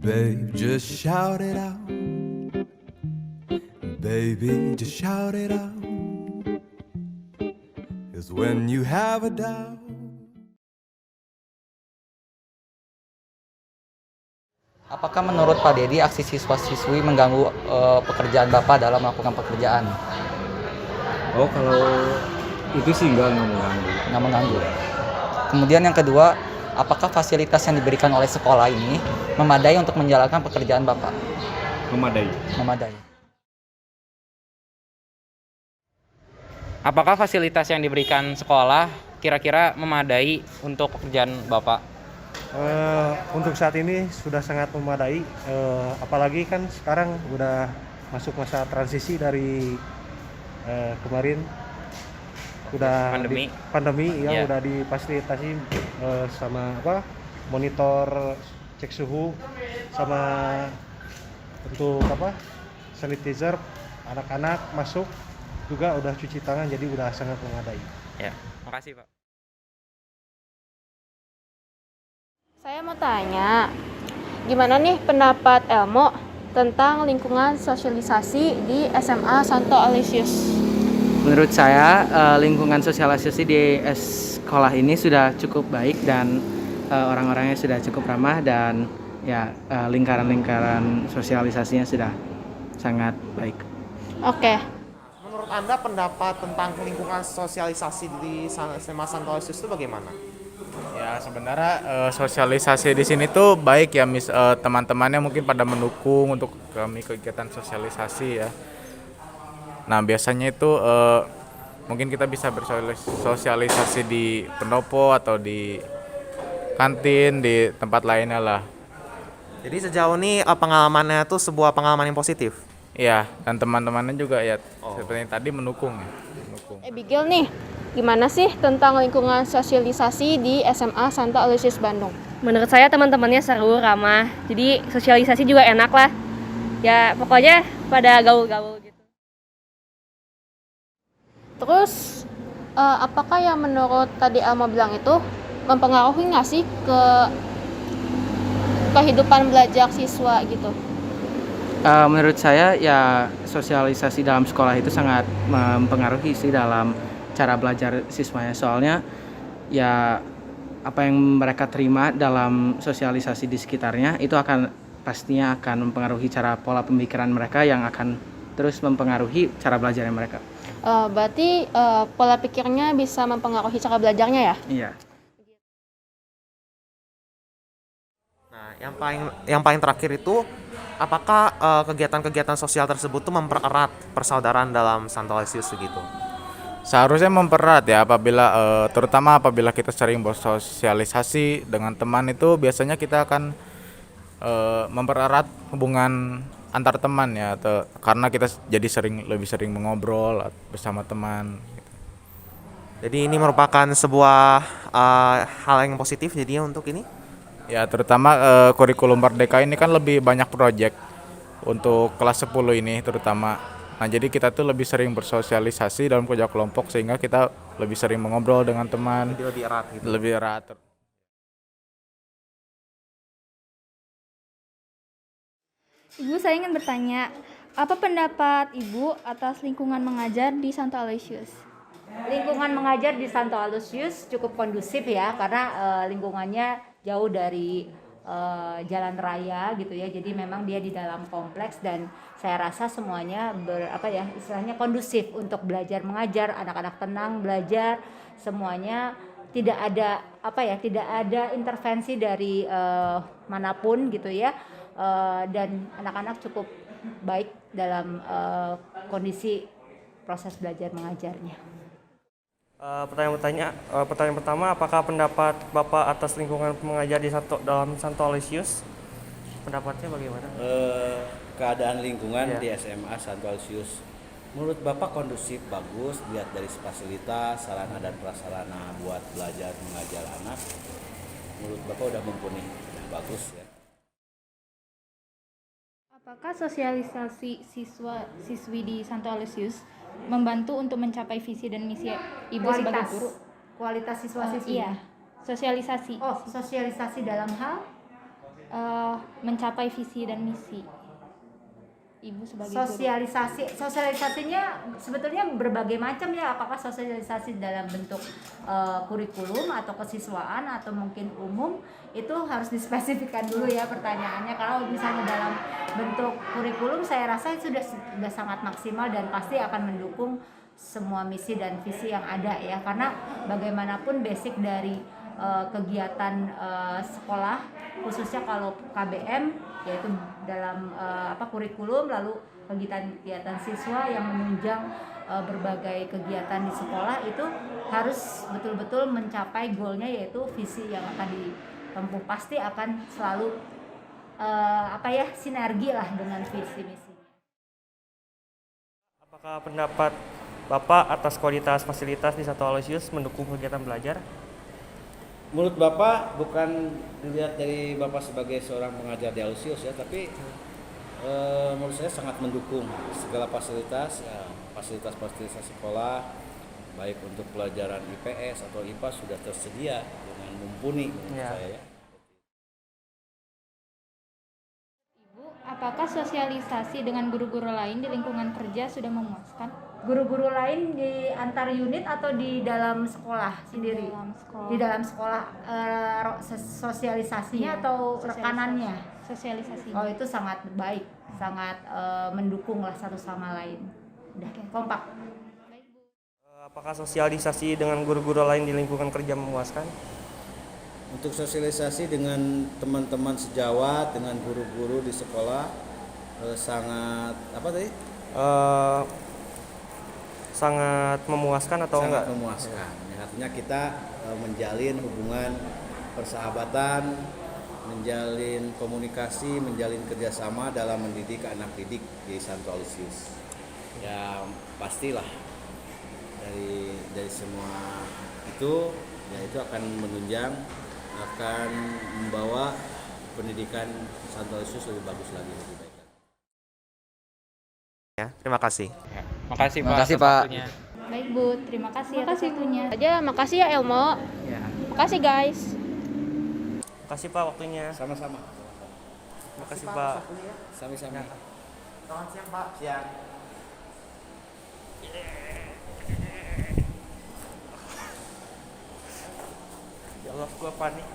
Babe, just shout it out. Baby, just shout it out. 'Cause when you have a doubt. Apakah menurut Pak Dedi aksi siswa-siswi mengganggu pekerjaan Bapak dalam melakukan pekerjaan? Oh, kalau itu sih nggak mengganggu. Nggak mengganggu. Kemudian yang kedua, apakah fasilitas yang diberikan oleh sekolah ini memadai untuk menjalankan pekerjaan Bapak? Memadai. Memadai. Apakah fasilitas yang diberikan sekolah kira-kira memadai untuk pekerjaan Bapak? Untuk saat ini sudah sangat memadai, apalagi kan sekarang udah masuk masa transisi dari kemarin udah pandemi ya, Yeah. udah difasilitasi sama monitor cek suhu sama untuk sanitizer, anak-anak masuk juga udah cuci tangan, jadi udah sangat memadai. Ya, makasih Pak. Saya mau tanya, gimana nih pendapat Elmo tentang lingkungan sosialisasi di SMA Santo Aloysius? Menurut saya lingkungan sosialisasi di sekolah ini sudah cukup baik dan orang-orangnya sudah cukup ramah dan ya lingkaran-lingkaran sosialisasinya sudah sangat baik. Oke. Menurut Anda pendapat tentang lingkungan sosialisasi di SMA Santo Aloysius itu bagaimana? Ya sebenarnya sosialisasi di sini tuh baik ya, teman-temannya mungkin pada mendukung untuk kami kegiatan sosialisasi ya. Nah biasanya itu mungkin kita bisa bersosialisasi di pendopo atau di kantin, di tempat lainnya lah. Jadi sejauh ini pengalamannya itu sebuah pengalaman yang positif? Iya, dan teman-temannya juga ya seperti yang tadi mendukung. Bigil nih, gimana sih tentang lingkungan sosialisasi di SMA Santo Aloysius Bandung? Menurut saya teman-temannya seru, ramah, jadi sosialisasi juga enak lah. Ya pokoknya pada gaul-gaul gitu. Terus, apakah yang menurut tadi Elmo bilang itu mempengaruhi nggak sih ke kehidupan belajar siswa gitu? Menurut saya ya sosialisasi dalam sekolah itu sangat mempengaruhi sih dalam cara belajar siswanya, soalnya ya apa yang mereka terima dalam sosialisasi di sekitarnya itu pastinya akan mempengaruhi cara pola pemikiran mereka yang akan terus mempengaruhi cara belajarnya mereka. Berarti pola pikirnya bisa mempengaruhi cara belajarnya ya? Iya. Nah, yang paling terakhir itu apakah kegiatan-kegiatan sosial tersebut tuh mempererat persaudaraan dalam Santo Aloysius begitu? Seharusnya mempererat ya, terutama apabila kita sering bersosialisasi dengan teman, itu biasanya kita akan mempererat hubungan antar teman ya, karena kita jadi lebih sering mengobrol bersama teman. Jadi ini merupakan sebuah hal yang positif jadinya untuk ini? Ya terutama kurikulum Merdeka ini kan lebih banyak proyek untuk kelas 10 ini terutama. Nah jadi kita tuh lebih sering bersosialisasi dalam kerja kelompok sehingga kita lebih sering mengobrol dengan teman. Jadi lebih erat gitu. Lebih erat. Ibu, saya ingin bertanya, apa pendapat Ibu atas lingkungan mengajar di Santo Aloysius? Lingkungan mengajar di Santo Aloysius cukup kondusif ya, karena lingkungannya jauh dari jalan raya gitu ya. Jadi memang dia di dalam kompleks dan saya rasa semuanya istilahnya kondusif untuk belajar mengajar, anak-anak tenang belajar, semuanya tidak ada intervensi dari manapun gitu ya. Dan anak-anak cukup baik dalam kondisi proses belajar mengajarnya. Pertanyaan pertama, apakah pendapat Bapak atas lingkungan mengajar dalam Santo Aloysius? Pendapatnya bagaimana? Keadaan lingkungan di SMA Santo Aloysius, menurut Bapak kondusif, bagus, dilihat dari fasilitas, sarana dan prasarana buat belajar mengajar anak. Menurut Bapak udah mumpuni, bagus ya. Apakah sosialisasi siswa-siswi di Santo Aloysius membantu untuk mencapai visi dan misi Ibu sebagai guru? Kualitas siswa-siswi? Iya, sosialisasi. Sosialisasi dalam hal? mencapai visi dan misi. Ibu sebagai guru. Sosialisasinya sebetulnya berbagai macam ya, apakah sosialisasi dalam bentuk kurikulum atau kesiswaan atau mungkin umum, itu harus dispesifikkan dulu ya pertanyaannya. Kalau misalnya dalam bentuk kurikulum, saya rasa itu sudah sangat maksimal dan pasti akan mendukung semua misi dan visi yang ada ya, karena bagaimanapun basic dari kegiatan sekolah, khususnya kalau KBM, yaitu dalam kurikulum, lalu kegiatan siswa yang menunjang berbagai kegiatan di sekolah, itu harus betul-betul mencapai goalnya, yaitu visi yang akan ditempuh pasti akan selalu sinergi lah dengan visi misi. Apakah pendapat Bapak atas kualitas fasilitas di Santo Aloysius mendukung kegiatan belajar? Menurut Bapak, bukan dilihat dari Bapak sebagai seorang pengajar di Aloysius ya, tapi menurut saya sangat mendukung segala fasilitas, fasilitas sekolah, baik untuk pelajaran IPS atau IPA sudah tersedia dengan mumpuni menurut saya ya. Ibu, apakah sosialisasi dengan guru-guru lain di lingkungan kerja sudah memuaskan? Guru-guru lain di antar unit atau di dalam sekolah sendiri? Di dalam sekolah sosialisasinya atau rekanannya? Sosialisasi. Oh, itu sangat baik, sangat mendukung lah satu sama lain. Udah kompak. Apakah sosialisasi dengan guru-guru lain di lingkungan kerja memuaskan? Untuk sosialisasi dengan teman-teman sejawat, dengan guru-guru di sekolah sangat sangat memuaskan atau enggak? Sangat memuaskan. Artinya kita menjalin hubungan persahabatan, menjalin komunikasi, menjalin kerjasama dalam mendidik anak didik di Santo Aloysius. Ya pastilah dari semua itu, ya itu akan menunjang, akan membawa pendidikan Santo Aloysius lebih bagus lagi, lebih baik. Ya, terima kasih. Ya, makasih Pak. Makasih Pak. Baik Bu, terima kasih atas waktunya. Makasih ya Elmo. Ya. Makasih guys. Makasih Pak waktunya. Sama-sama. Makasih Pak. Sami-sami. Selamat siang Pak. Siang. Ya Allah, gua panik.